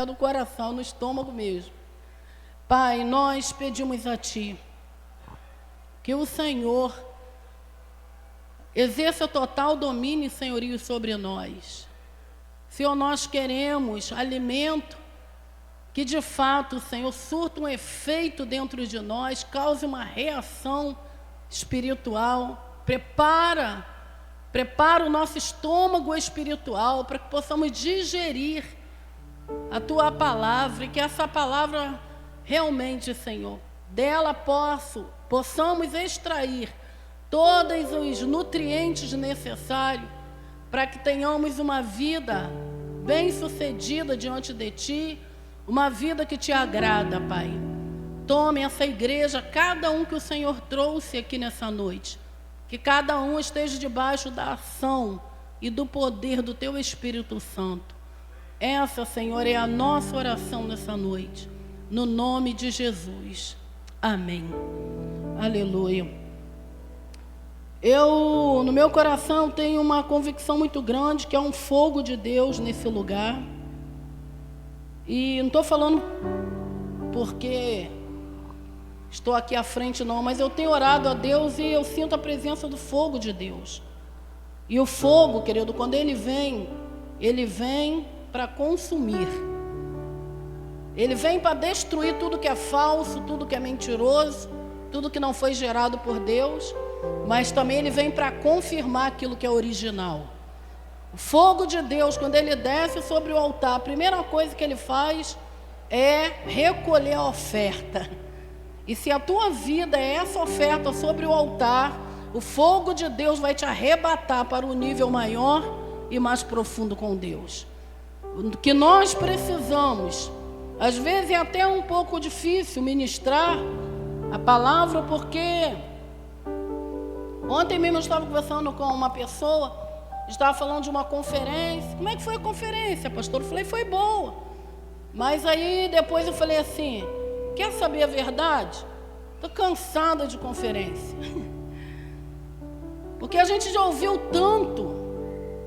do coração, no estômago mesmo. Pai, nós pedimos a Ti que o Senhor exerça total domínio e senhorio sobre nós. Senhor, nós queremos alimento que de fato, Senhor, surta um efeito dentro de nós, cause uma reação espiritual. Prepara o nosso estômago espiritual para que possamos digerir a Tua palavra e que essa palavra realmente, Senhor, dela possamos extrair todos os nutrientes necessários para que tenhamos uma vida bem-sucedida diante de Ti, uma vida que Te agrada, Pai. Tome essa igreja, cada um que o Senhor trouxe aqui nessa noite, que cada um esteja debaixo da ação e do poder do Teu Espírito Santo. Essa, Senhor, é a nossa oração nessa noite, no nome de Jesus. Amém. Aleluia. Eu, no meu coração, tenho uma convicção muito grande que é um fogo de Deus nesse lugar. E não estou falando porque estou aqui à frente, não, mas eu tenho orado a Deus e eu sinto a presença do fogo de Deus. E o fogo, querido, quando ele vem para consumir. Ele vem para destruir tudo que é falso, tudo que é mentiroso, tudo que não foi gerado por Deus, mas também ele vem para confirmar aquilo que é original. O fogo de Deus, quando ele desce sobre o altar, a primeira coisa que ele faz é recolher a oferta. E se a tua vida é essa oferta sobre o altar, o fogo de Deus vai te arrebatar para um nível maior e mais profundo com Deus. O que nós precisamos, às vezes é até um pouco difícil ministrar a palavra, porque ontem mesmo eu estava conversando com uma pessoa, estava falando de uma conferência. Como é que foi a conferência, pastor? Eu falei, foi boa. Mas aí depois eu falei assim, quer saber a verdade? Estou cansada de conferência. Porque a gente já ouviu tanto.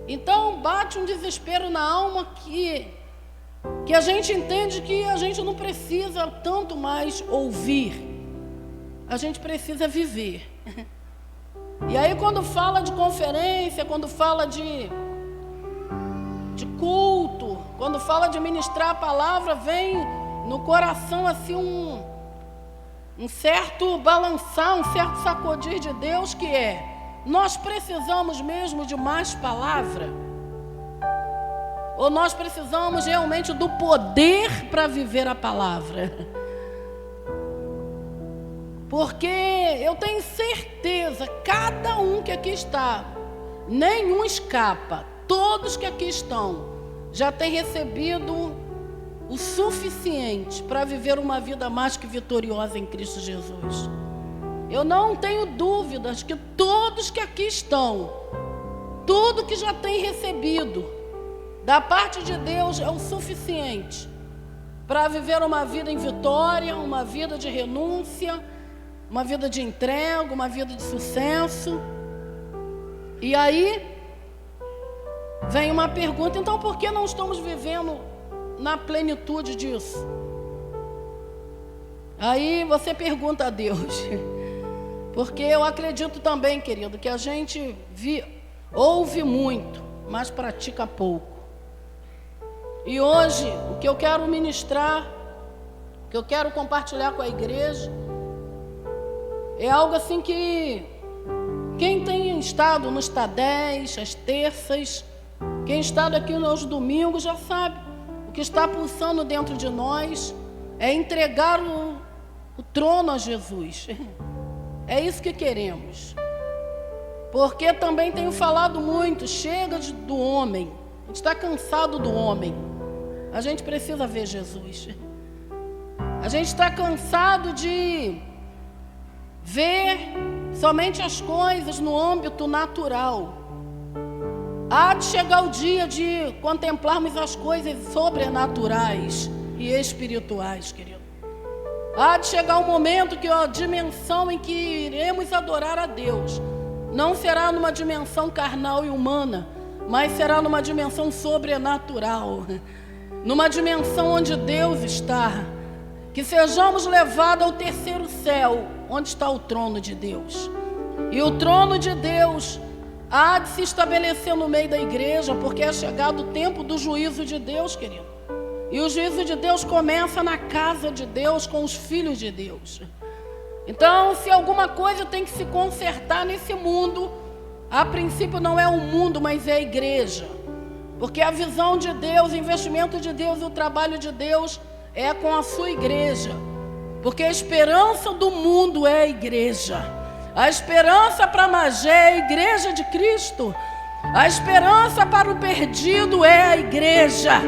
Então bate um desespero na alma que a gente entende que a gente não precisa tanto mais ouvir. A gente precisa viver. E aí quando fala de conferência, quando fala de culto, quando fala de ministrar a palavra, vem no coração assim um certo balançar, um certo sacudir de Deus, que é: nós precisamos mesmo de mais palavra? Ou nós precisamos realmente do poder para viver a palavra? Porque eu tenho certeza, cada um que aqui está, nenhum escapa, todos que aqui estão, já têm recebido o suficiente para viver uma vida mais que vitoriosa em Cristo Jesus. Eu não tenho dúvidas que todos que aqui estão, tudo que já tem recebido da parte de Deus é o suficiente para viver uma vida em vitória, uma vida de renúncia, uma vida de entrega, uma vida de sucesso. E aí vem uma pergunta, então por que não estamos vivendo na plenitude disso? Aí você pergunta a Deus. Porque eu acredito também, querido, que a gente ouve muito, mas pratica pouco. E hoje, o que eu quero ministrar, o que eu quero compartilhar com a igreja, é algo assim que quem tem estado nos TADEs, as terças, quem está aqui nos domingos já sabe. O que está pulsando dentro de nós é entregar o trono a Jesus. É isso que queremos. Porque também tenho falado muito, chega do homem. A gente está cansado do homem. A gente precisa ver Jesus. A gente está cansado de ver somente as coisas no âmbito natural. Há de chegar o dia de contemplarmos as coisas sobrenaturais e espirituais, querido. Há de chegar um momento que a dimensão em que iremos adorar a Deus não será numa dimensão carnal e humana, mas será numa dimensão sobrenatural. numa dimensão onde Deus está, que sejamos levados ao terceiro céu, onde está o trono de Deus. E o trono de Deus há de se estabelecer no meio da igreja, porque é chegado o tempo do juízo de Deus, querido. E o juízo de Deus começa na casa de Deus, com os filhos de Deus. Então, se alguma coisa tem que se consertar nesse mundo, a princípio não é o mundo, mas é a igreja. Porque a visão de Deus, o investimento de Deus e o trabalho de Deus é com a sua igreja. Porque a esperança do mundo é a igreja. A esperança para Magé é a igreja de Cristo. A esperança para o perdido é a igreja.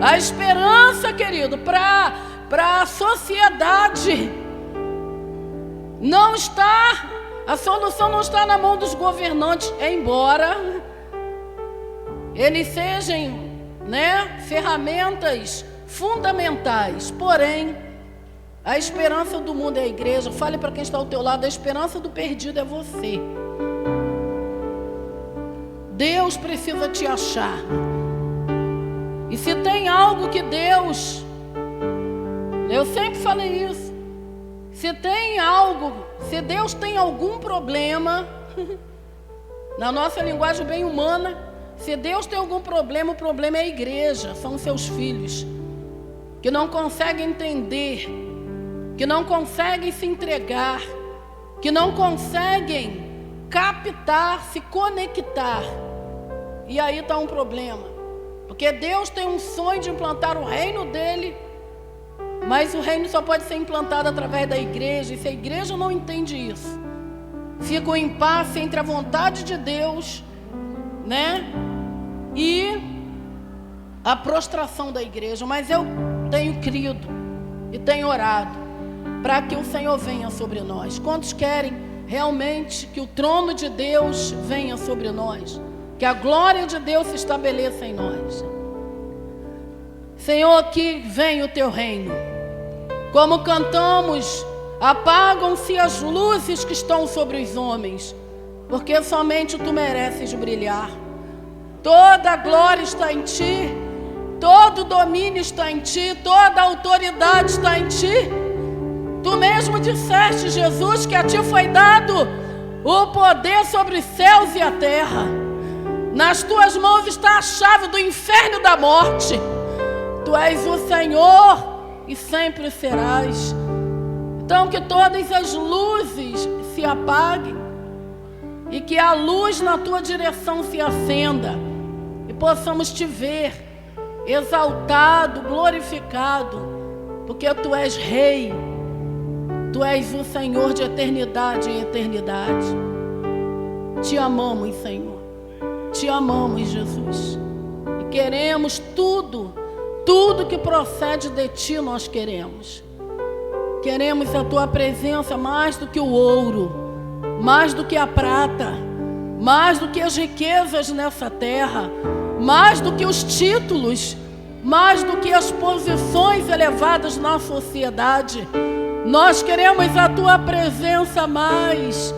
A esperança, querido, para a sociedade não está, a solução não está na mão dos governantes, embora eles sejam, ferramentas fundamentais. Porém, a esperança do mundo é a igreja. Fale para quem está ao teu lado, a esperança do perdido é você. Deus precisa te achar. E se tem algo que Deus, eu sempre falei isso, se Deus tem algum problema, na nossa linguagem bem humana, se Deus tem algum problema, o problema é a igreja, são os seus filhos, que não conseguem entender, que não conseguem se entregar, que não conseguem captar, se conectar. E aí está um problema, porque Deus tem um sonho de implantar o reino dele, mas o reino só pode ser implantado através da igreja. E se a igreja não entende isso, fica um impasse entre a vontade de Deus, e a prostração da igreja. Mas eu tenho crido e tenho orado para que o Senhor venha sobre nós. Quantos querem realmente que o trono de Deus venha sobre nós? Que a glória de Deus se estabeleça em nós. Senhor, que venha o teu reino. Como cantamos, apagam-se as luzes que estão sobre os homens, porque somente tu mereces brilhar. Toda a glória está em ti, todo domínio está em ti, toda a autoridade está em ti. Tu mesmo disseste, Jesus, que a ti foi dado o poder sobre os céus e a terra. Nas tuas mãos está a chave do inferno e da morte. Tu és o Senhor e sempre serás. Então que todas as luzes se apaguem e que a luz na tua direção se acenda e possamos te ver exaltado, glorificado, porque tu és Rei, tu és o Senhor de eternidade em eternidade. Te amamos, Senhor, te amamos, Jesus, e queremos tudo que procede de ti nós queremos. Queremos a tua presença mais do que o ouro, mais do que a prata, mais do que as riquezas nessa terra, mais do que os títulos, mais do que as posições elevadas na sociedade. Nós queremos a tua presença mais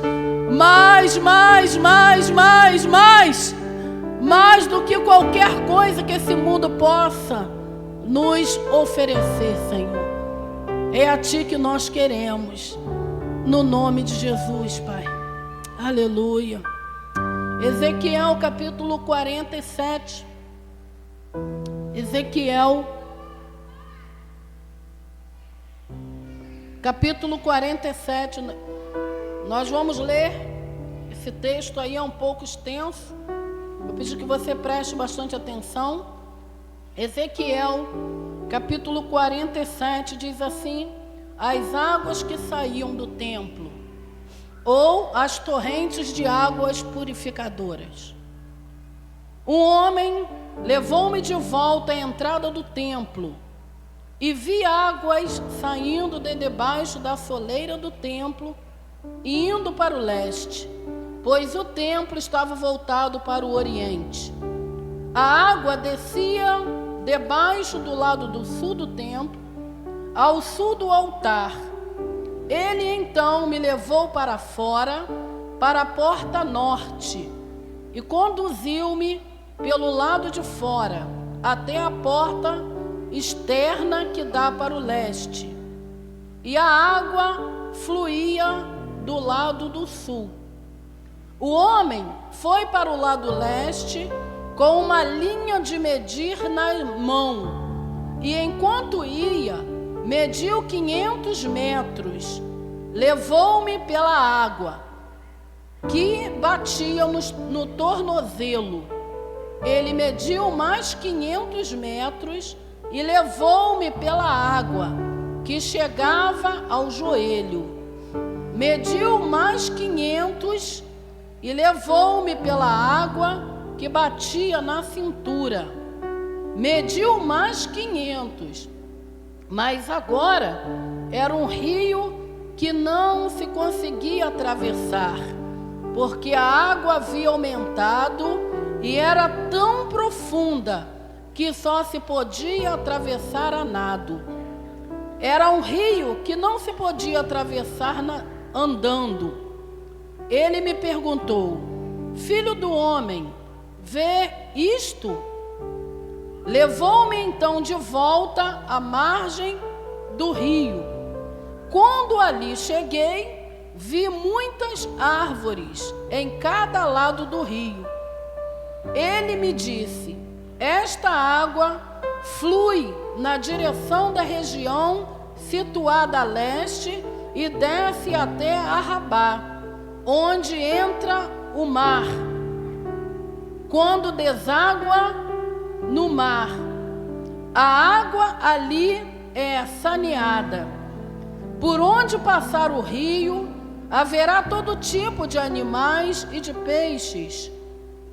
do que qualquer coisa que esse mundo possa nos oferecer, Senhor. É a ti que nós queremos, no nome de Jesus, Pai. Aleluia. Ezequiel capítulo 47. Ezequiel capítulo 47. Nós vamos ler esse texto aí, é um pouco extenso. Eu pedi que você preste bastante atenção. Ezequiel capítulo 47 diz assim: as águas que saíam do templo, ou as torrentes de águas purificadoras. Um homem levou-me de volta à entrada do templo, e vi águas saindo de debaixo da soleira do templo e indo para o leste, pois o templo estava voltado para o oriente. A água descia debaixo do lado do sul do templo, ao sul do altar. Ele então me levou para fora, para a porta norte, e conduziu-me pelo lado de fora, até a porta externa que dá para o leste, e a água fluía do lado do sul. O homem foi para o lado leste com uma linha de medir na mão, e enquanto ia, mediu 500 metros. Levou-me pela água, que batia no tornozelo. Ele mediu mais 500 metros e levou-me pela água, que chegava ao joelho. Mediu mais 500 e levou-me pela água, que batia na cintura. Mediu mais 500, mas agora era um rio que não se conseguia atravessar, porque a água havia aumentado e era tão profunda que só se podia atravessar a nado. Era um rio que não se podia atravessar andando. Ele me perguntou: filho do homem, vê isto? Levou-me então de volta à margem do rio. Quando ali cheguei, vi muitas árvores em cada lado do rio. Ele me disse: esta água flui na direção da região situada a leste e desce até Arrabá, onde entra o mar. Quando deságua no mar, a água ali é saneada. Por onde passar o rio, haverá todo tipo de animais e de peixes,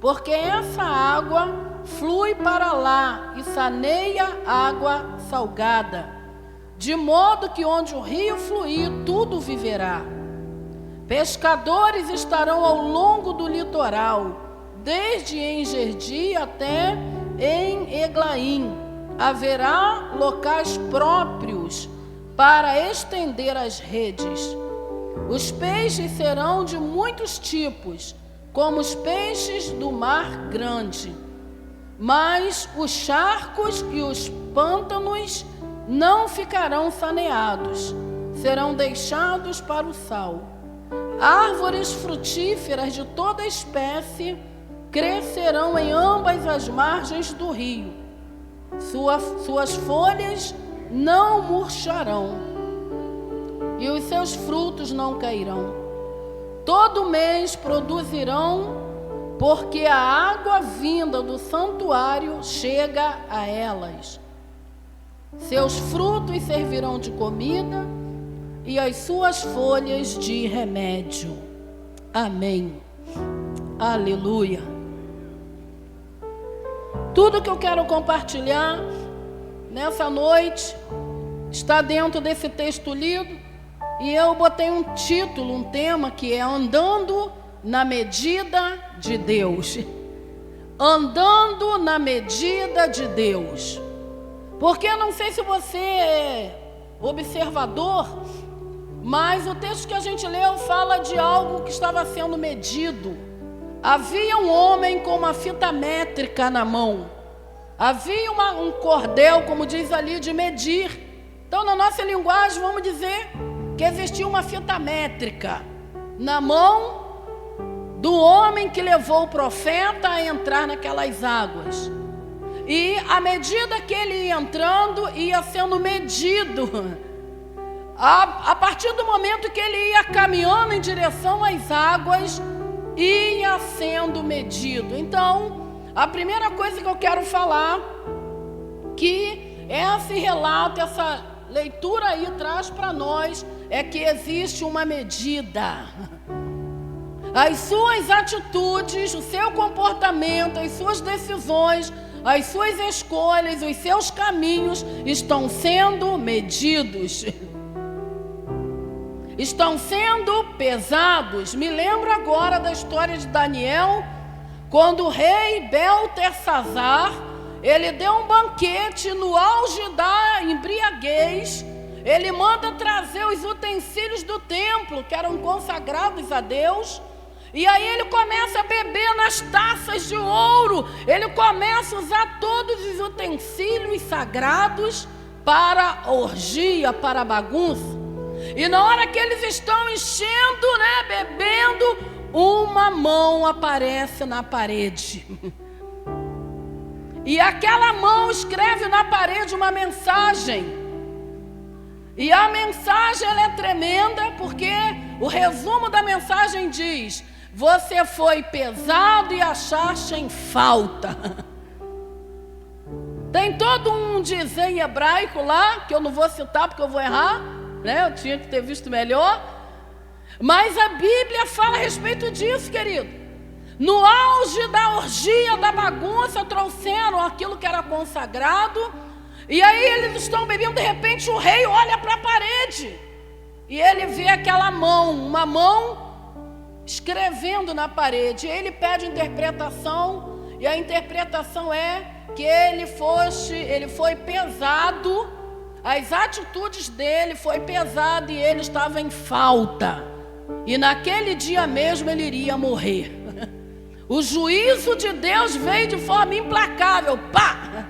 porque essa água flui para lá e saneia água salgada, de modo que onde o rio fluir, tudo viverá. Pescadores estarão ao longo do litoral, desde Engerdi até em Eglaim. Haverá locais próprios para estender as redes. Os peixes serão de muitos tipos, como os peixes do mar grande. Mas os charcos e os pântanos não ficarão saneados, serão deixados para o sal. Árvores frutíferas de toda espécie crescerão em ambas as margens do rio. Suas folhas não murcharão e os seus frutos não cairão. Todo mês produzirão, porque a água vinda do santuário chega a elas. Seus frutos servirão de comida e as suas folhas de remédio. Amém. Aleluia. Tudo que eu quero compartilhar nessa noite está dentro desse texto lido, e eu botei um título, um tema que é Andando na Medida de Deus. Andando na medida de Deus. Porque eu não sei se você é observador, mas o texto que a gente leu fala de algo que estava sendo medido. Havia um homem com uma fita métrica na mão. Havia um cordel, como diz ali, de medir. Então, na nossa linguagem, vamos dizer que existia uma fita métrica na mão do homem que levou o profeta a entrar naquelas águas. E à medida que ele ia entrando, ia sendo medido. A partir do momento que ele ia caminhando em direção às águas, ia sendo medido. Então, a primeira coisa que eu quero falar, que esse relato, essa leitura aí traz para nós, é que existe uma medida. As suas atitudes, o seu comportamento, as suas decisões, as suas escolhas, os seus caminhos estão sendo medidos. Estão sendo pesados. Me lembro agora da história de Daniel, quando o rei Beltesazar, ele deu um banquete no auge da embriaguez. Ele manda trazer os utensílios do templo, que eram consagrados a Deus, E aí ele começa a beber nas taças de ouro. Ele começa a usar todos os utensílios sagrados para a orgia, para a bagunça. E na hora que eles estão enchendo, bebendo, uma mão aparece na parede. E aquela mão escreve na parede uma mensagem. E a mensagem ela é tremenda, porque o resumo da mensagem diz: você foi pesado e achaste em falta. Tem todo um dizer em hebraico lá, que eu não vou citar porque eu vou errar, eu tinha que ter visto melhor. Mas a Bíblia fala a respeito disso, querido. No auge da orgia, da bagunça, trouxeram aquilo que era consagrado. E aí eles estão bebendo, de repente o rei olha para a parede. E ele vê aquela mão, uma mão escrevendo na parede. Ele pede interpretação, e a interpretação é que ele foi pesado, as atitudes dele foi pesado e ele estava em falta. E naquele dia mesmo ele iria morrer. O juízo de Deus veio de forma implacável, pá!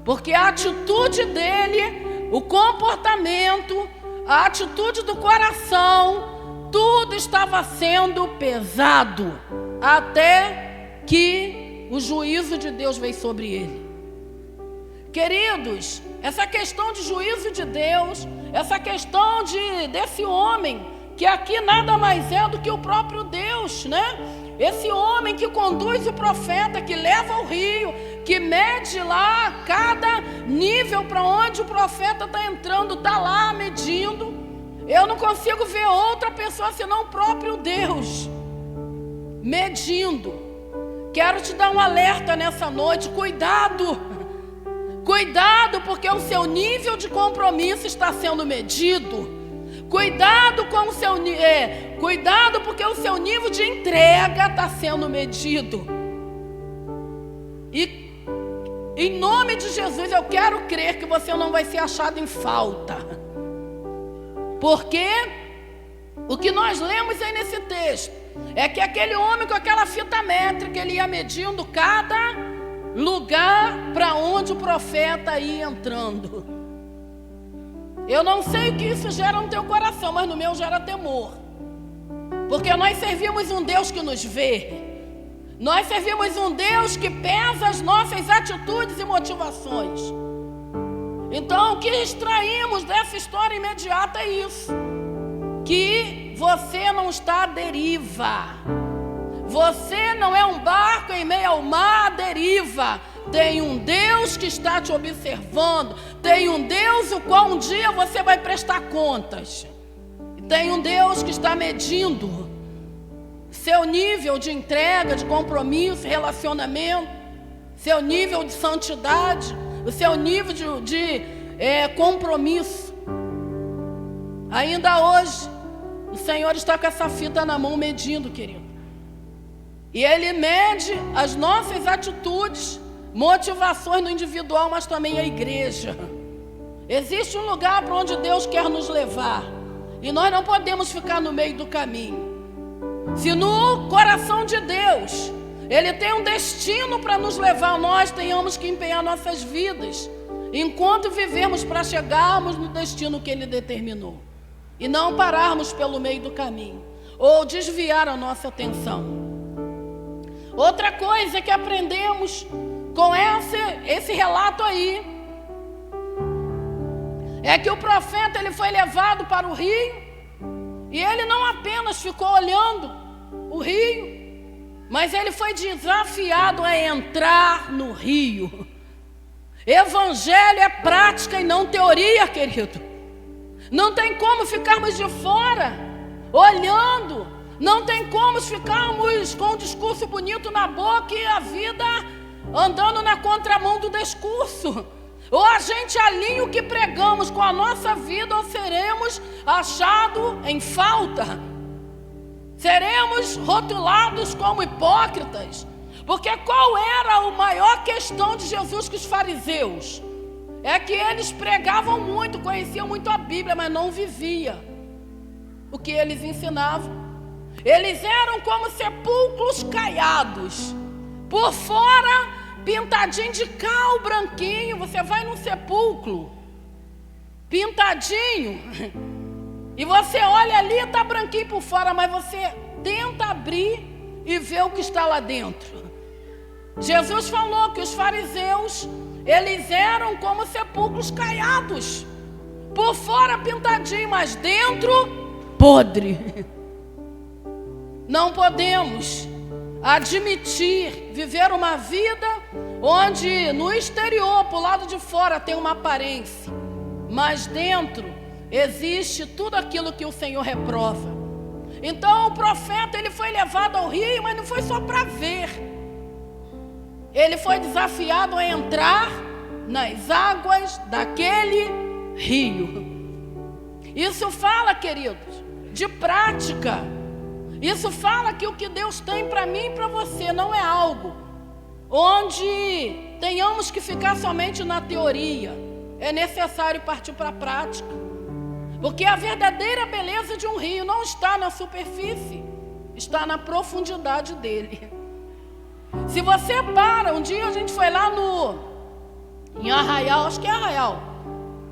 Porque a atitude dele, o comportamento, a atitude do coração, tudo estava sendo pesado, até que o juízo de Deus veio sobre ele. Queridos, essa questão de juízo de Deus, essa questão desse homem, que aqui nada mais é do que o próprio Deus, Esse homem que conduz o profeta, que leva ao rio, que mede lá cada nível para onde o profeta está entrando, está lá medindo. Eu não consigo ver outra pessoa senão o próprio Deus medindo. Quero te dar um alerta nessa noite: cuidado, cuidado, porque o seu nível de compromisso está sendo medido. Cuidado com o seu cuidado, porque o seu nível de entrega está sendo medido. E em nome de Jesus eu quero crer que você não vai ser achado em falta. Porque o que nós lemos aí nesse texto é que aquele homem com aquela fita métrica, ele ia medindo cada lugar para onde o profeta ia entrando. Eu não sei o que isso gera no teu coração, mas no meu gera temor. Porque nós servimos um Deus que nos vê. Nós servimos um Deus que pesa as nossas atitudes e motivações. Então, o que extraímos dessa história imediata é isso: que você não está à deriva. Você não é um barco em meio ao mar à deriva. Tem um Deus que está te observando. Tem um Deus o qual um dia você vai prestar contas. Tem um Deus que está medindo seu nível de entrega, de compromisso, relacionamento, seu nível de santidade, o seu nível de compromisso. Ainda hoje, o Senhor está com essa fita na mão medindo, querido. E Ele mede as nossas atitudes, motivações no individual, mas também a igreja. Existe um lugar para onde Deus quer nos levar, e nós não podemos ficar no meio do caminho. Se no coração de Deus Ele tem um destino para nos levar, nós tenhamos que empenhar nossas vidas enquanto vivermos para chegarmos no destino que Ele determinou, e não pararmos pelo meio do caminho ou desviar a nossa atenção. Outra coisa que aprendemos com esse relato aí é que o profeta ele foi levado para o rio, e ele não apenas ficou olhando o rio, mas ele foi desafiado a entrar no rio. Evangelho é prática e não teoria, querido. Não tem como ficarmos de fora olhando, não tem como ficarmos com um discurso bonito na boca e a vida andando na contramão do discurso. Ou a gente alinha o que pregamos com a nossa vida, ou seremos achados em falta. Seremos rotulados como hipócritas. Porque qual era a maior questão de Jesus com os fariseus? É que eles pregavam muito, conheciam muito a Bíblia, mas não viviam o que eles ensinavam. Eles eram como sepulcros caiados, por fora pintadinho de cal branquinho. Você vai num sepulcro pintadinho e você olha ali, está branquinho por fora, mas você tenta abrir e ver o que está lá dentro. Jesus falou que os fariseus, eles eram como sepulcros caiados, por fora pintadinho, mas dentro podre. Não podemos admitir viver uma vida onde no exterior, para o lado de fora, tem uma aparência, mas dentro existe tudo aquilo que o Senhor reprova. Então o profeta, ele foi levado ao rio, mas não foi só para ver. Ele foi desafiado a entrar nas águas daquele rio. Isso fala, queridos, de prática. Isso fala que o que Deus tem para mim e para você não é algo onde tenhamos que ficar somente na teoria. É necessário partir para a prática. Porque a verdadeira beleza de um rio não está na superfície, está na profundidade dele. Se você para, um dia a gente foi lá em Arraial, acho que é Arraial,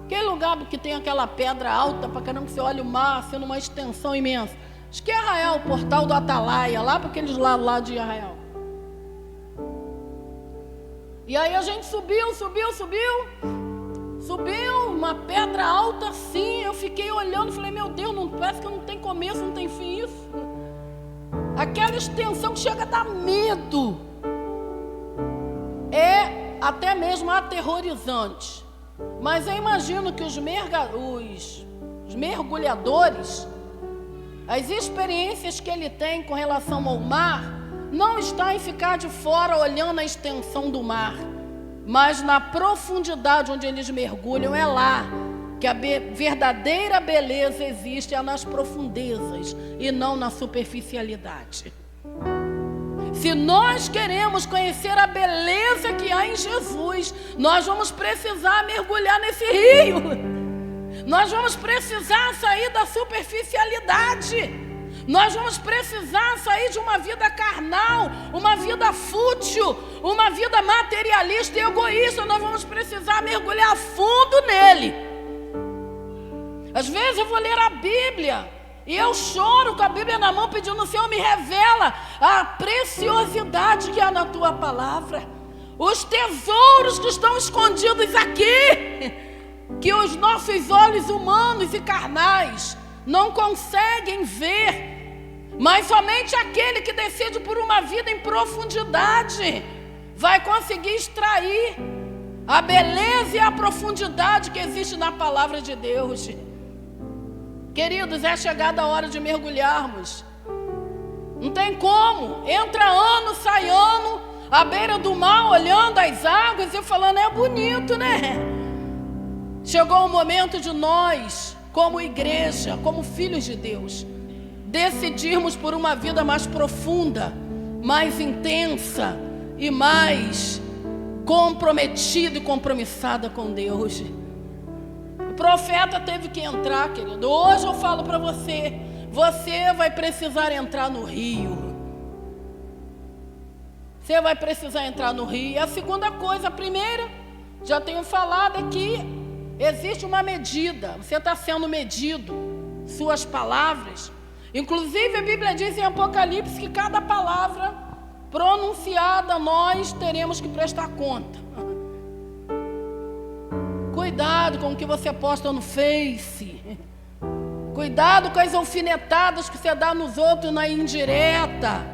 aquele lugar que tem aquela pedra alta para caramba, que você olha o mar, sendo uma extensão imensa. Acho que é Arraial, o portal do Atalaia, lá para aqueles lados lá de Arraial. E aí a gente subiu uma pedra alta assim. Eu fiquei olhando, falei, meu Deus, parece que não tem começo, não tem fim isso. Aquela extensão que chega a dar medo. É até mesmo aterrorizante. Mas eu imagino que os mergulhadores, as experiências que ele tem com relação ao mar, não está em ficar de fora olhando a extensão do mar, mas na profundidade onde eles mergulham. É lá que a verdadeira beleza existe, é nas profundezas e não na superficialidade. Se nós queremos conhecer a beleza que há em Jesus, nós vamos precisar mergulhar nesse rio. Nós vamos precisar sair da superficialidade. Nós vamos precisar sair de uma vida carnal, uma vida fútil, uma vida materialista e egoísta. Nós vamos precisar mergulhar a fundo nele. Às vezes eu vou ler a Bíblia e eu choro com a Bíblia na mão, pedindo: Senhor, me revela a preciosidade que há na tua palavra, os tesouros que estão escondidos aqui, que os nossos olhos humanos e carnais não conseguem ver, mas somente aquele que decide por uma vida em profundidade vai conseguir extrair a beleza e a profundidade que existe na palavra de Deus. Queridos, é chegada a hora de mergulharmos. Não tem como. Entra ano, sai ano, à beira do mar, olhando as águas e falando: é bonito, né? Chegou o momento de nós, como igreja, como filhos de Deus, decidirmos por uma vida mais profunda, mais intensa e mais comprometida e compromissada com Deus. O profeta teve que entrar, querido. Hoje eu falo para você, você vai precisar entrar no rio. Você vai precisar entrar no rio. E a segunda coisa, a primeira, já tenho falado, é que existe uma medida. Você está sendo medido, suas palavras. Inclusive a Bíblia diz em Apocalipse que cada palavra pronunciada nós teremos que prestar conta. Cuidado com o que você posta no Face. Cuidado com as alfinetadas que você dá nos outros na indireta.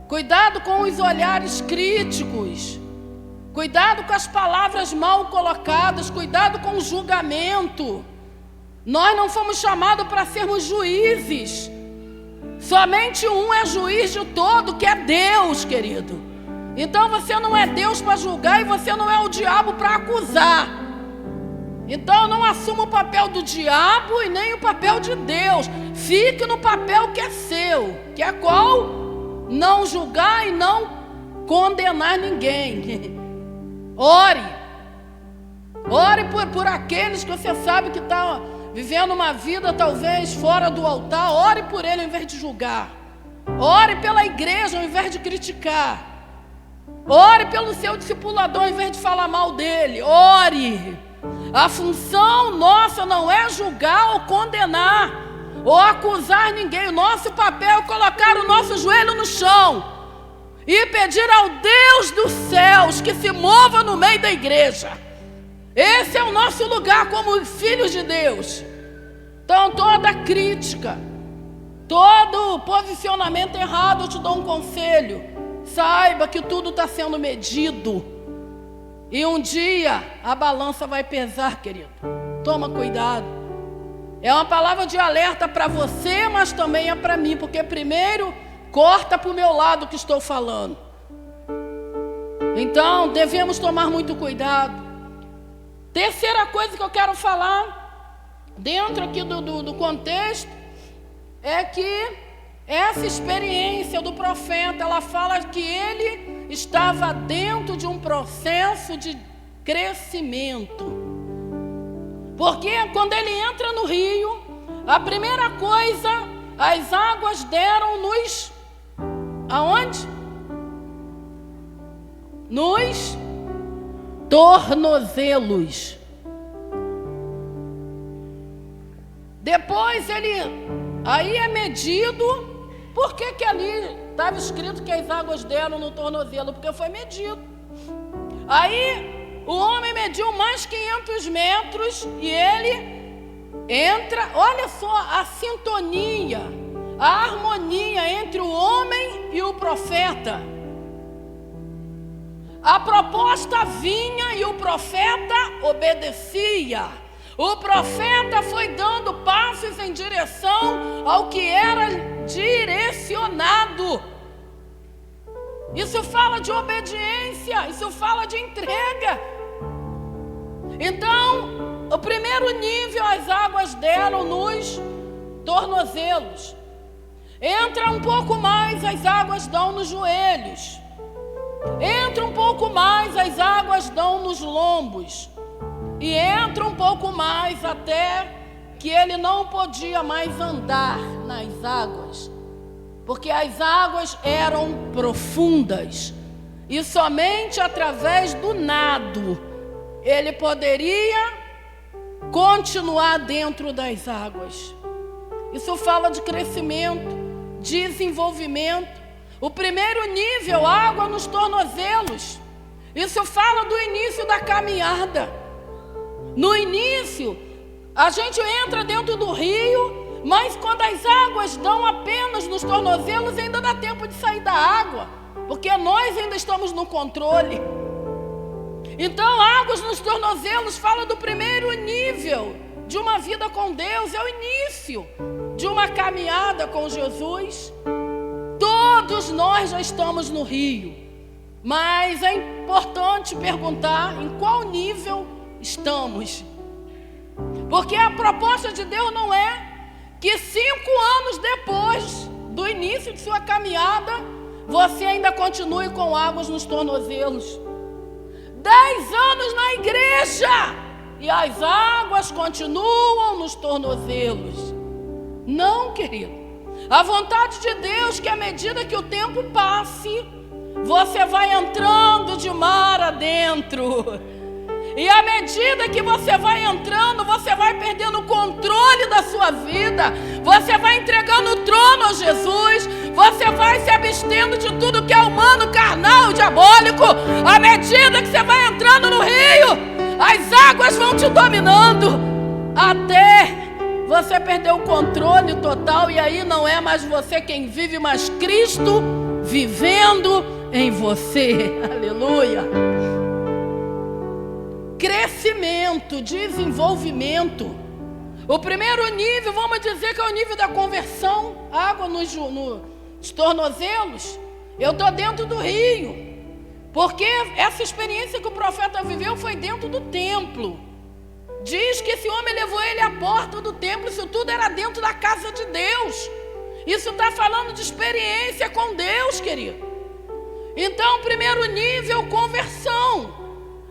Cuidado com os olhares críticos. Cuidado com as palavras mal colocadas. Cuidado com o julgamento. Nós não fomos chamados para sermos juízes. Somente um é juiz de todo, que é Deus, querido. Então você não é Deus para julgar e você não é o diabo para acusar. Então não assuma o papel do diabo e nem o papel de Deus. Fique no papel que é seu. Que é qual? Não julgar e não condenar ninguém. Ore. Ore por aqueles que você sabe que está vivendo uma vida talvez fora do altar, ore por ele ao invés de julgar. Ore pela igreja ao invés de criticar. Ore pelo seu discipulador ao invés de falar mal dele. Ore. A função nossa não é julgar ou condenar ou acusar ninguém. O nosso papel é colocar o nosso joelho no chão e pedir ao Deus dos céus que se mova no meio da igreja. Esse é o nosso lugar como filhos de Deus. Então toda crítica, todo posicionamento errado, eu te dou um conselho: saiba que tudo está sendo medido. E um dia a balança vai pesar, querido. Toma cuidado. É uma palavra de alerta para você, mas também é para mim. Porque primeiro, corta para o meu lado que estou falando. Então, devemos tomar muito cuidado. Terceira coisa que eu quero falar, dentro aqui do contexto, é que essa experiência do profeta, ela fala que ele estava dentro de um processo de crescimento. Porque quando ele entra no rio, a primeira coisa, as águas deram nos... aonde? Nos tornozelos. Depois aí é medido. Por que ali estava escrito que as águas deram no tornozelo? Porque foi medido. Aí o homem mediu mais 500 metros e ele entra. Olha só a sintonia, a harmonia entre o homem e o profeta. A proposta vinha e o profeta obedecia. O profeta foi dando passos em direção ao que era direcionado. Isso fala de obediência, isso fala de entrega. Então, o primeiro nível, as águas deram nos tornozelos. Entra um pouco mais, as águas dão nos joelhos. Entra um pouco mais, as águas dão nos lombos. E entra um pouco mais até que ele não podia mais andar nas águas, porque as águas eram profundas e somente através do nado ele poderia continuar dentro das águas. Isso fala de crescimento, desenvolvimento. O primeiro nível, água nos tornozelos, isso fala do início da caminhada. No início, a gente entra dentro do rio, mas quando as águas dão apenas nos tornozelos, ainda dá tempo de sair da água, porque nós ainda estamos no controle. Então, águas nos tornozelos fala do primeiro nível de uma vida com Deus, é o início de uma caminhada com Jesus. Todos nós já estamos no rio, mas é importante perguntar em qual nível estamos. Porque a proposta de Deus não é que 5 anos depois do início de sua caminhada, você ainda continue com águas nos tornozelos. 10 anos na igreja e as águas continuam nos tornozelos. Não, querido. A vontade de Deus é que à medida que o tempo passe, você vai entrando de mar adentro. E à medida que você vai entrando, você vai perdendo o controle da sua vida. Você vai entregando o trono a Jesus. Você vai se abstendo de tudo que é humano, carnal, diabólico. À medida que você vai entrando no rio, as águas vão te dominando, até você perder o controle total. E aí não é mais você quem vive, mas Cristo vivendo em você. Aleluia. Crescimento, desenvolvimento. O primeiro nível, vamos dizer que é o nível da conversão. Água nos tornozelos. Eu estou dentro do rio, porque essa experiência que o profeta viveu foi dentro do templo. Diz que esse homem levou ele à porta do templo. Isso tudo era dentro da casa de Deus. Isso está falando de experiência com Deus, querido. Então, primeiro nível, conversão.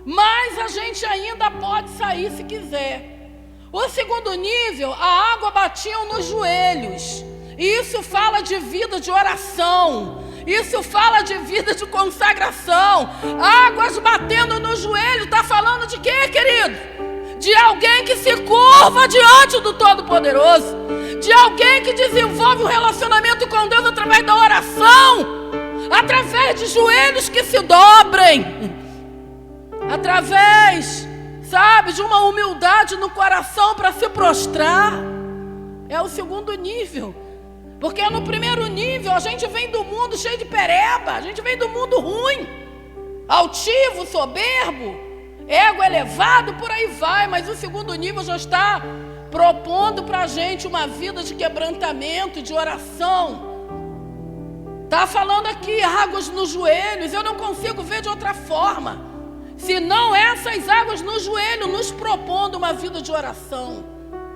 Mas a gente ainda pode sair se quiser. O segundo nível, a água batia nos joelhos. Isso fala de vida de oração. Isso fala de vida de consagração. Águas batendo no joelho, está falando de quê, querido? De alguém que se curva diante do Todo-Poderoso. De alguém que desenvolve um relacionamento com Deus através da oração. Através de joelhos que se dobrem. Através, sabe, de uma humildade no coração para se prostrar. É o segundo nível. Porque no primeiro nível a gente vem do mundo cheio de pereba. A gente vem do mundo ruim, altivo, soberbo, ego elevado, por aí vai. Mas o segundo nível já está propondo para a gente uma vida de quebrantamento, de oração. Está falando aqui, águas nos joelhos. Eu não consigo ver de outra forma senão essas águas no joelho nos propondo uma vida de oração.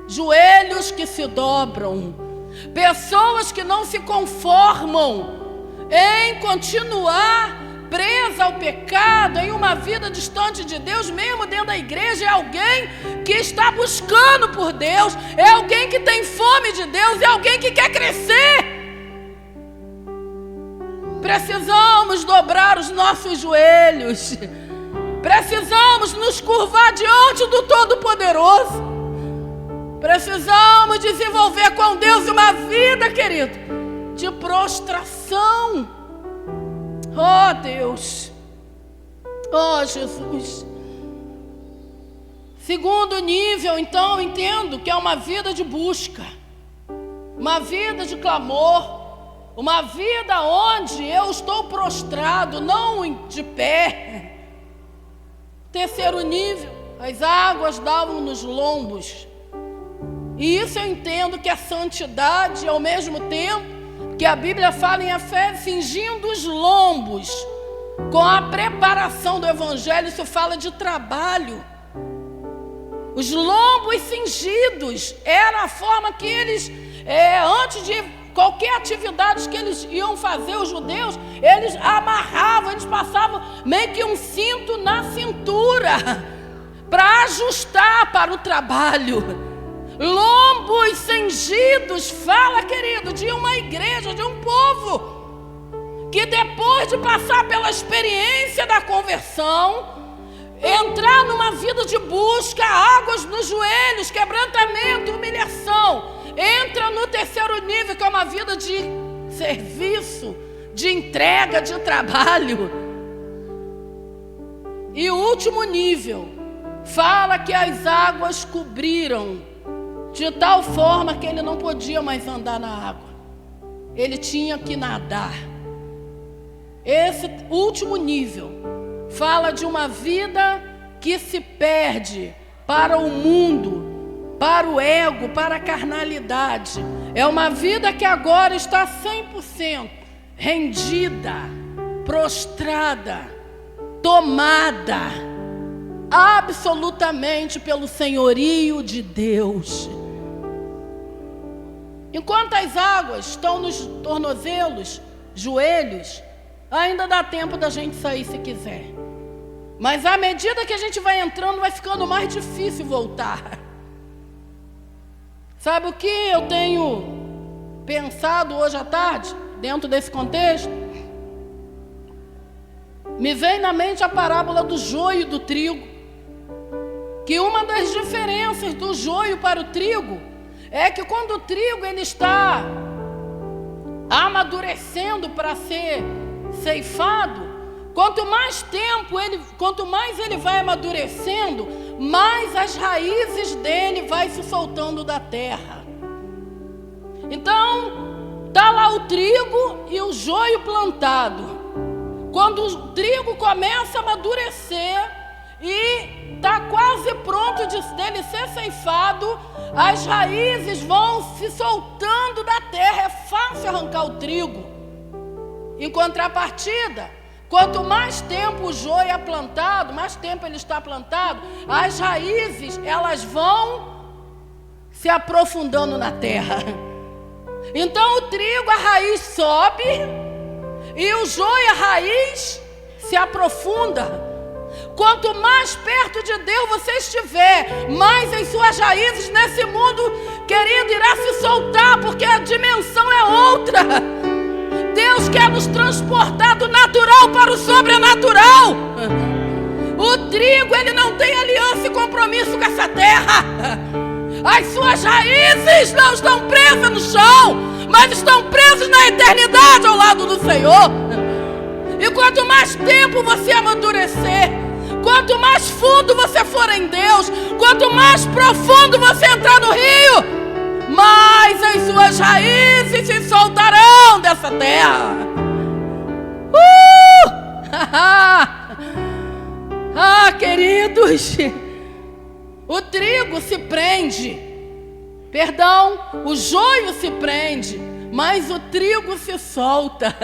Joelhos que se dobram. Pessoas que não se conformam em continuar presa ao pecado, em uma vida distante de Deus, mesmo dentro da igreja. É alguém que está buscando por Deus, é alguém que tem fome de Deus, é alguém que quer crescer. Precisamos dobrar os nossos joelhos, precisamos nos curvar diante do Todo-Poderoso. Precisamos desenvolver com Deus uma vida, querido, de prostração. Oh Deus, oh Jesus. Segundo nível, então, entendo que é uma vida de busca, uma vida de clamor, uma vida onde eu estou prostrado, não de pé. Terceiro nível, as águas davam nos lombos. E isso eu entendo que é santidade, ao mesmo tempo que a Bíblia fala em Efésios, cingindo os lombos com a preparação do Evangelho. Isso fala de trabalho. Os lombos cingidos era a forma que eles, antes de qualquer atividade que eles iam fazer, os judeus, eles amarravam, eles passavam meio que um cinto na cintura para ajustar para o trabalho. Lombos cingidos fala, querido, de uma igreja, de um povo que depois de passar pela experiência da conversão, entrar numa vida de busca, águas nos joelhos, quebrantamento, humilhação, entra no terceiro nível, que é uma vida de serviço, de entrega, de trabalho. E o último nível fala que as águas cobriram, de tal forma que ele não podia mais andar na água, ele tinha que nadar. Esse último nível fala de uma vida que se perde para o mundo, para o ego, para a carnalidade. É uma vida que agora está 100% rendida, prostrada, tomada absolutamente pelo senhorio de Deus. Enquanto as águas estão nos tornozelos, joelhos, ainda dá tempo da gente sair se quiser. Mas à medida que a gente vai entrando, vai ficando mais difícil voltar. Sabe o que eu tenho pensado hoje à tarde, dentro desse contexto? Me vem na mente a parábola do joio e do trigo. Que uma das diferenças do joio para o trigo é que quando o trigo ele está amadurecendo para ser ceifado, quanto mais ele vai amadurecendo, mais as raízes dele vai se soltando da terra. Então, está lá o trigo e o joio plantado. Quando o trigo começa a amadurecer e está quase pronto dele ser ceifado, as raízes vão se soltando da terra. É fácil arrancar o trigo. Em contrapartida, quanto mais tempo o joio é plantado, mais tempo ele está plantado, as raízes elas vão se aprofundando na terra. Então o trigo, a raiz sobe, e o joio, a raiz, se aprofunda. Quanto mais perto de Deus você estiver, mais as suas raízes desse mundo, querido, irá se soltar, porque a dimensão é outra. Deus quer nos transportar do natural para o sobrenatural. O trigo, ele não tem aliança e compromisso com essa terra. As suas raízes não estão presas no chão, mas estão presas na eternidade ao lado do Senhor. E quanto mais tempo você amadurecer, quanto mais fundo você for em Deus, quanto mais profundo você entrar no rio, mais as suas raízes se soltarão dessa terra. Queridos, o trigo se prende, o joio se prende, mas o trigo se solta.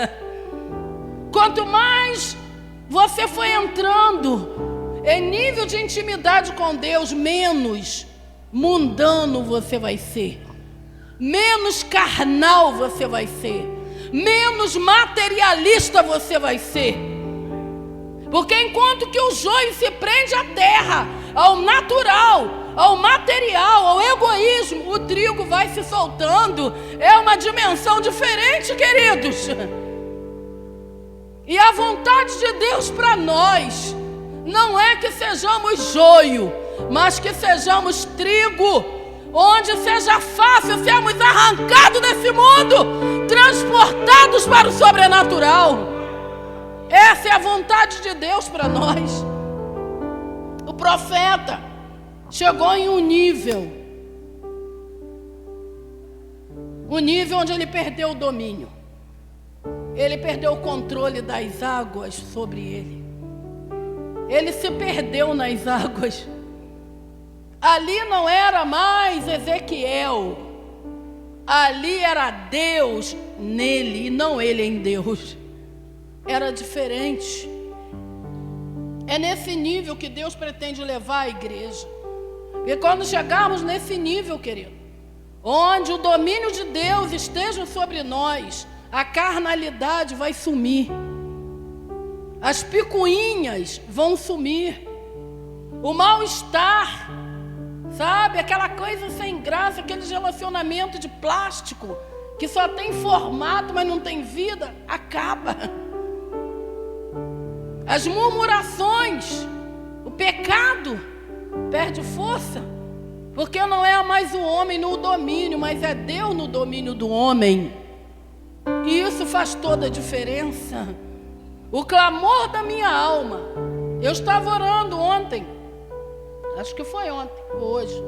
Quanto mais você for entrando em nível de intimidade com Deus, menos mundano você vai ser, menos carnal você vai ser, menos materialista você vai ser. Porque enquanto que o joio se prende à terra, ao natural, ao material, ao egoísmo, o trigo vai se soltando. É uma dimensão diferente, queridos. E a vontade de Deus para nós não é que sejamos joio, mas que sejamos trigo, onde seja fácil sermos arrancados desse mundo, transportados para o sobrenatural. Essa é a vontade de Deus para nós. O profeta chegou em um nível onde ele perdeu o domínio. Ele perdeu o controle das águas sobre ele. Ele se perdeu nas águas. Ali não era mais Ezequiel. Ali era Deus nele e não ele em Deus. Era diferente. É nesse nível que Deus pretende levar a igreja. E quando chegarmos nesse nível, querido, onde o domínio de Deus esteja sobre nós, a carnalidade vai sumir, as picuinhas vão sumir, o mal-estar, sabe, aquela coisa sem graça, aquele relacionamento de plástico que só tem formato, mas não tem vida, acaba. As murmurações, o pecado perde força, porque não é mais o homem no domínio, mas é Deus no domínio do homem. E isso faz toda a diferença. O clamor da minha alma, eu estava orando ontem, acho que foi ontem ou hoje,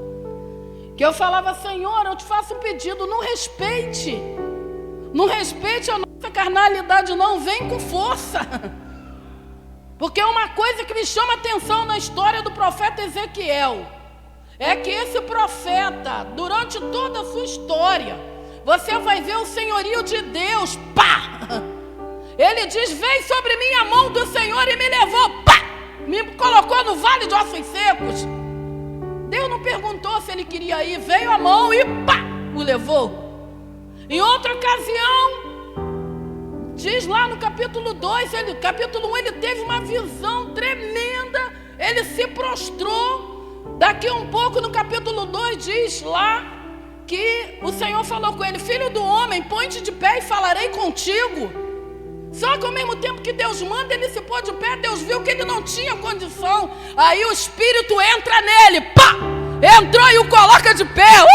que eu falava: Senhor, eu te faço um pedido, não respeite a nossa carnalidade, não, vem com força. Porque uma coisa que me chama a atenção na história do profeta Ezequiel é que esse profeta, durante toda a sua história, você vai ver o senhorio de Deus, pá! Ele diz: veio sobre mim a mão do Senhor e me levou, pá! Me colocou no vale de ossos secos. Deus não perguntou se ele queria ir, veio a mão e pá! O levou. Em outra ocasião, diz lá no capítulo 2, capítulo 1, ele teve uma visão tremenda, ele se prostrou. Daqui um pouco, no capítulo 2, diz lá que o Senhor falou com ele: filho do homem, põe-te de pé e falarei contigo. Só que ao mesmo tempo que Deus manda ele se pôr de pé, Deus viu que ele não tinha condição. Aí o Espírito entra nele, pá! Entrou e o coloca de pé.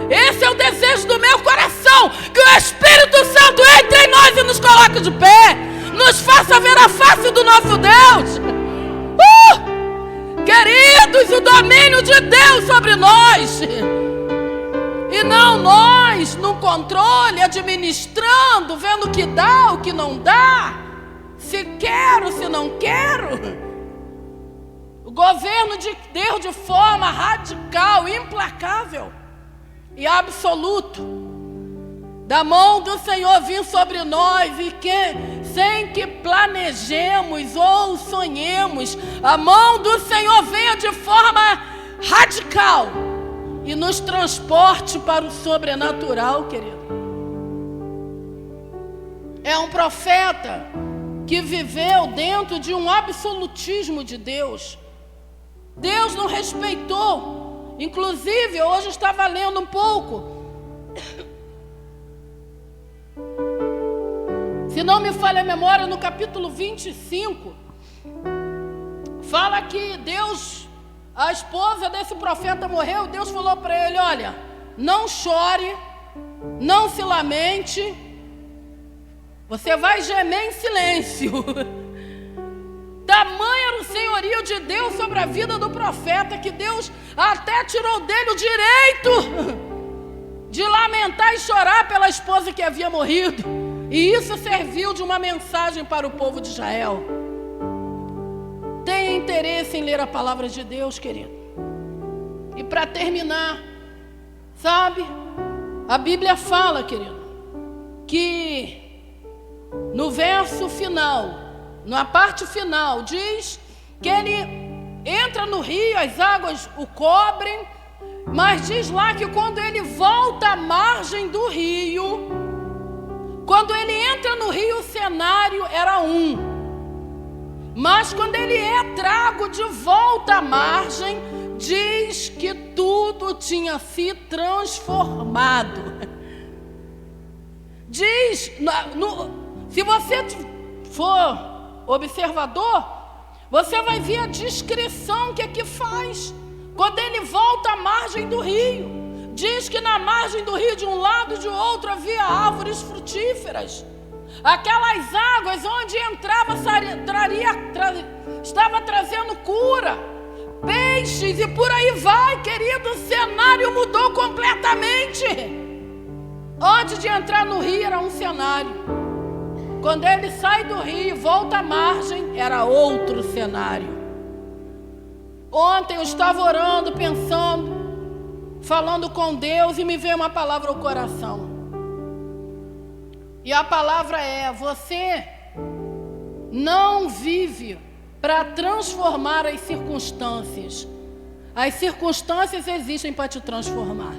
Esse é o desejo do meu coração, que o Espírito Santo entre em nós e nos coloque de pé, nos faça ver a face do nosso Deus. Queridos, o domínio de Deus sobre nós, e não nós no controle, administrando, vendo o que dá, o que não dá, se quero, se não quero. O governo de Deus de forma radical, implacável e absoluto, da mão do Senhor vir sobre nós, e que sem que planejemos ou sonhemos, a mão do Senhor venha de forma radical e nos transporte para o sobrenatural, querido. É um profeta que viveu dentro de um absolutismo de Deus. Deus não respeitou Inclusive, hoje eu estava lendo um pouco. Se não me falha a memória, no capítulo 25, fala que Deus, a esposa desse profeta morreu, Deus falou para ele: olha, não chore, não se lamente, você vai gemer em silêncio. Tamanho era o senhorio de Deus sobre a vida do profeta, que Deus até tirou dele o direito de lamentar e chorar pela esposa que havia morrido. E isso serviu de uma mensagem para o povo de Israel. Tenha interesse em ler a palavra de Deus, querido. E para terminar, sabe, a Bíblia fala, querido, que no verso final, na parte final, diz que ele entra no rio, as águas o cobrem, mas diz lá que quando ele volta à margem do rio, quando ele entra no rio, o cenário era um. Mas quando ele é trago de volta à margem, diz que tudo tinha se transformado. Diz, se você for observador, você vai ver a descrição que aqui faz. Quando ele volta à margem do rio, diz que na margem do rio, de um lado e de outro, havia árvores frutíferas. Aquelas águas onde entrava estava trazendo cura, peixes e por aí vai, querido. O cenário mudou completamente. Antes de entrar no rio era um cenário. Quando ele sai do rio e volta à margem, era outro cenário. Ontem eu estava orando, pensando, falando com Deus, e me veio uma palavra ao coração. E a palavra é: você não vive para transformar as circunstâncias. As circunstâncias existem para te transformar.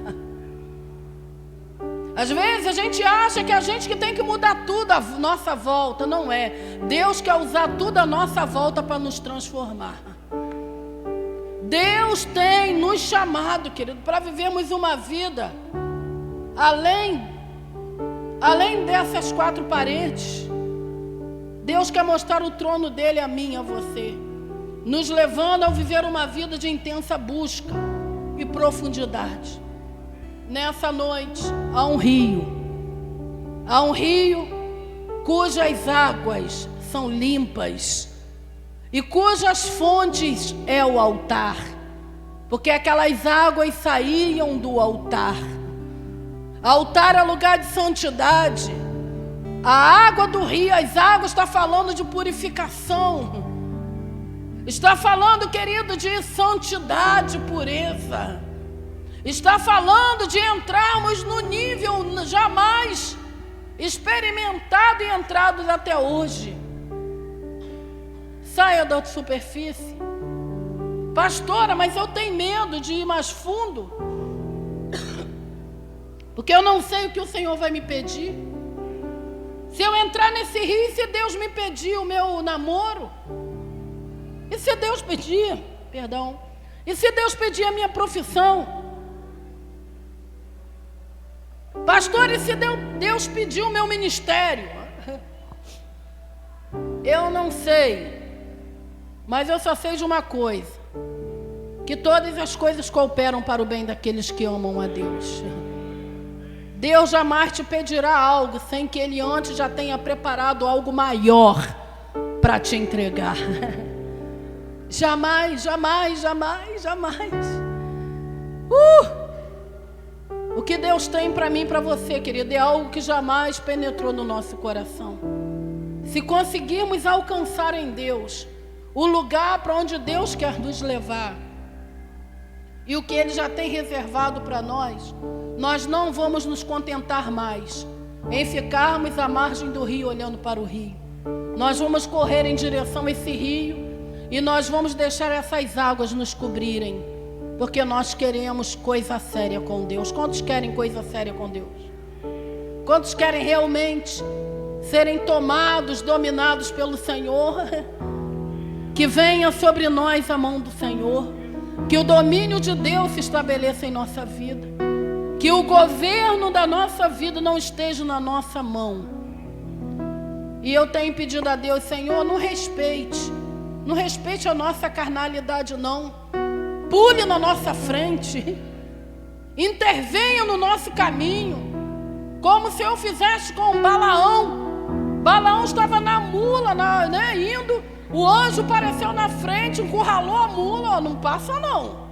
Às vezes a gente acha que a gente que tem que mudar tudo à nossa volta. Não é. Deus quer usar tudo à nossa volta para nos transformar. Deus tem nos chamado, querido, para vivermos uma vida além dessas quatro paredes. Deus quer mostrar o trono dele a mim e a você, nos levando a viver uma vida de intensa busca e profundidade. Nessa noite há um rio cujas águas são limpas e cujas fontes é o altar, porque aquelas águas saíam do altar. Altar é lugar de santidade. A água do rio, as águas, está falando de purificação, está falando, querido, de santidade, pureza. Está falando de entrarmos no nível jamais experimentado e entrados até hoje. Saia da superfície. Pastora, mas eu tenho medo de ir mais fundo, porque eu não sei o que o Senhor vai me pedir. Se eu entrar nesse rio, e se Deus me pedir o meu namoro? E se Deus pedir, e se Deus pedir a minha profissão? Pastor, e se Deus pediu o meu ministério? Eu não sei, mas eu só sei de uma coisa: que todas as coisas cooperam para o bem daqueles que amam a Deus. Deus jamais te pedirá algo sem que Ele antes já tenha preparado algo maior para te entregar. Jamais, jamais, jamais, jamais. O que Deus tem para mim e para você, querido, é algo que jamais penetrou no nosso coração. Se conseguirmos alcançar em Deus o lugar para onde Deus quer nos levar e o que Ele já tem reservado para nós, nós não vamos nos contentar mais em ficarmos à margem do rio olhando para o rio. Nós vamos correr em direção a esse rio e nós vamos deixar essas águas nos cobrirem, porque nós queremos coisa séria com Deus. Quantos querem coisa séria com Deus? Quantos querem realmente serem tomados, dominados pelo Senhor? Que venha sobre nós a mão do Senhor. Que o domínio de Deus se estabeleça em nossa vida. Que o governo da nossa vida não esteja na nossa mão. E eu tenho pedido a Deus, Senhor, não respeite a nossa carnalidade não. Pule na nossa frente. Intervenha no nosso caminho. Como se eu fizesse com Balaão. Balaão estava na mula, indo. O anjo apareceu na frente, encurralou a mula. Não passa não.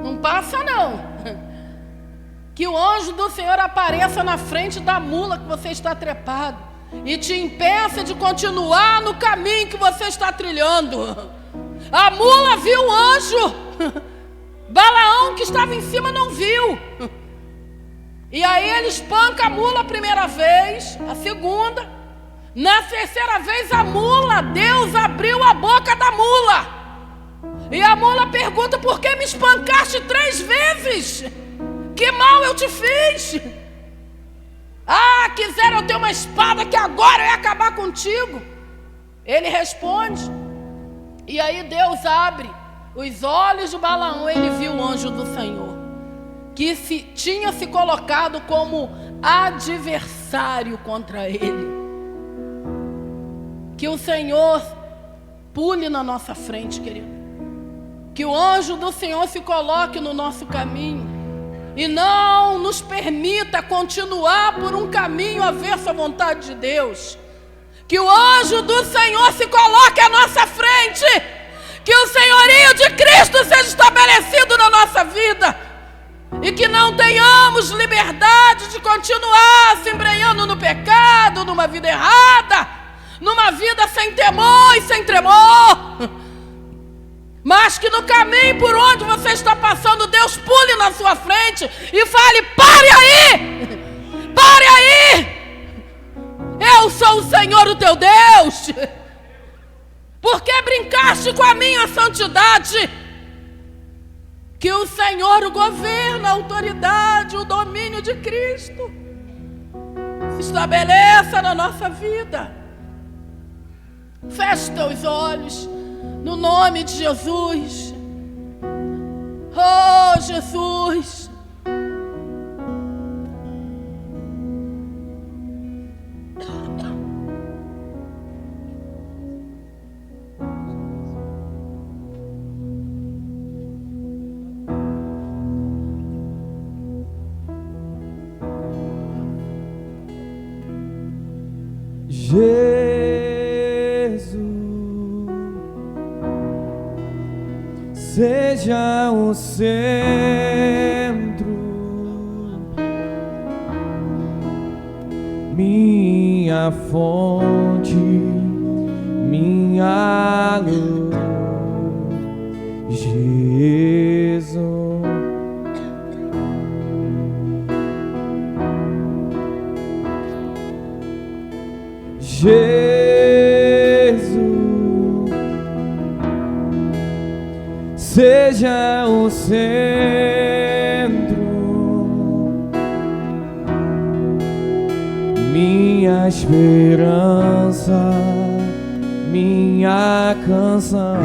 Não passa não. Que o anjo do Senhor apareça na frente da mula que você está trepado e te impeça de continuar no caminho que você está trilhando. A mula viu o anjo. Balaão, que estava em cima, não viu. E aí ele espanca a mula a primeira vez, a segunda. Na terceira vez a mula, Deus abriu a boca da mula. E a mula pergunta: por que me espancaste 3 vezes? Que mal eu te fiz? Ah, quisera eu ter uma espada que agora eu ia acabar contigo. Ele responde. E aí Deus abre os olhos de Balaão. Ele viu o anjo do Senhor, que tinha se colocado como adversário contra ele. Que o Senhor pule na nossa frente, querido. Que o anjo do Senhor se coloque no nosso caminho e não nos permita continuar por um caminho avesso à vontade de Deus. Que o anjo do Senhor se coloque à nossa frente. Que o senhorio de Cristo seja estabelecido na nossa vida. E que não tenhamos liberdade de continuar se embrenhando no pecado, numa vida errada, numa vida sem temor e sem tremor. Mas que no caminho por onde você está passando, Deus pule na sua frente e fale: pare aí! Pare aí! Eu sou o Senhor, o teu Deus. Por que brincaste com a minha santidade? Que o Senhor, o governo, a autoridade, o domínio de Cristo se estabeleça na nossa vida. Feche teus olhos, no nome de Jesus. Oh, Jesus. Jesus, seja o centro, minha fonte, minha luz. Jesus, Jesus, seja o centro, minha esperança, minha canção.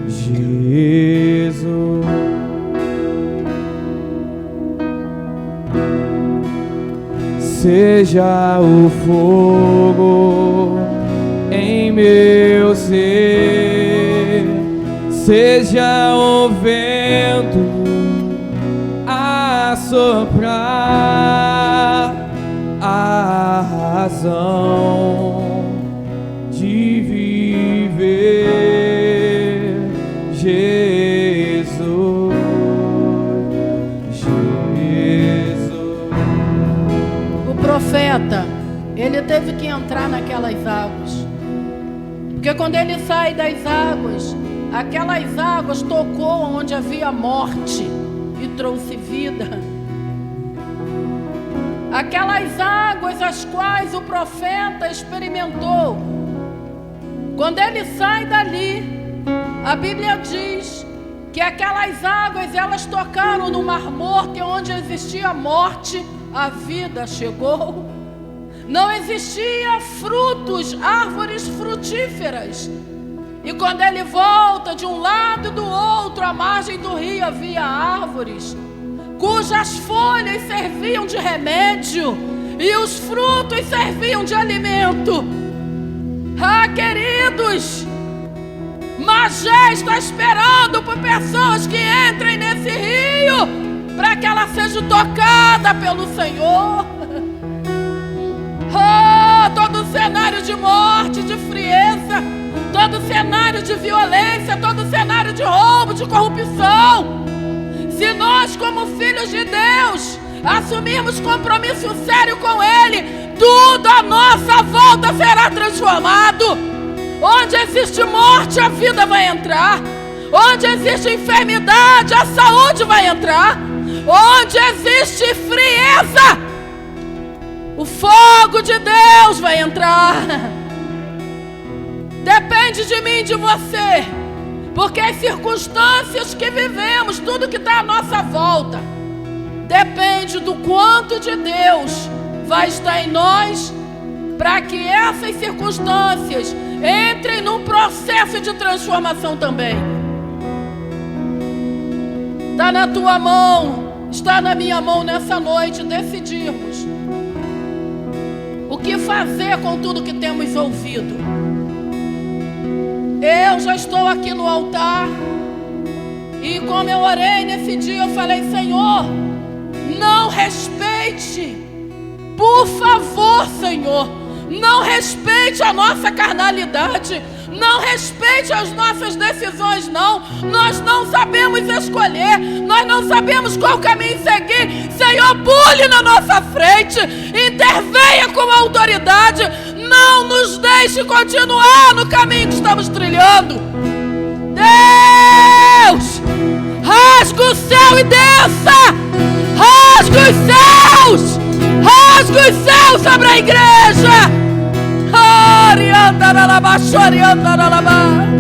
Jesus, seja o fogo em meu ser, seja o vento a soprar, a razão de viver. Jesus, O profeta, ele teve que entrar naquelas águas, porque quando ele sai das águas, aquelas águas tocou onde havia morte e trouxe vida. Aquelas águas as quais o profeta experimentou. Quando ele sai dali, a Bíblia diz que aquelas águas, elas tocaram no Mar Morto, onde existia morte, a vida chegou. Não existia frutos, árvores frutíferas. E quando ele volta de um lado e do outro, à margem do rio havia árvores, cujas folhas serviam de remédio e os frutos serviam de alimento. Ah, queridos, Magé está esperando por pessoas que entrem nesse rio, para que ela seja tocada pelo Senhor. Oh, todo cenário de morte, de frieza, todo cenário de violência, todo cenário de roubo, de corrupção, se nós, como filhos de Deus, assumirmos compromisso sério com Ele, tudo à nossa volta será transformado. Onde existe morte, a vida vai entrar. Onde existe enfermidade, a saúde vai entrar. Onde existe frieza, o fogo de Deus vai entrar. Depende de mim e de você, porque as circunstâncias que vivemos, tudo que está à nossa volta, depende do quanto de Deus vai estar em nós, para que essas circunstâncias entrem num processo de transformação também. Está na tua mão, está na minha mão nessa noite decidirmos o que fazer com tudo que temos ouvido. Eu já estou aqui no altar e como eu orei nesse dia, eu falei: Senhor, não respeite, por favor, Senhor, não respeite a nossa carnalidade, não respeite as nossas decisões, não. Nós não sabemos escolher, nós não sabemos qual caminho seguir. Senhor, pule na nossa frente, intervenha com autoridade, não nos deixe continuar no caminho que estamos trilhando. Deus, rasga o céu e desça, rasga os céus, rasga os céus sobre a igreja. Orianda na laba, chorianda na laba.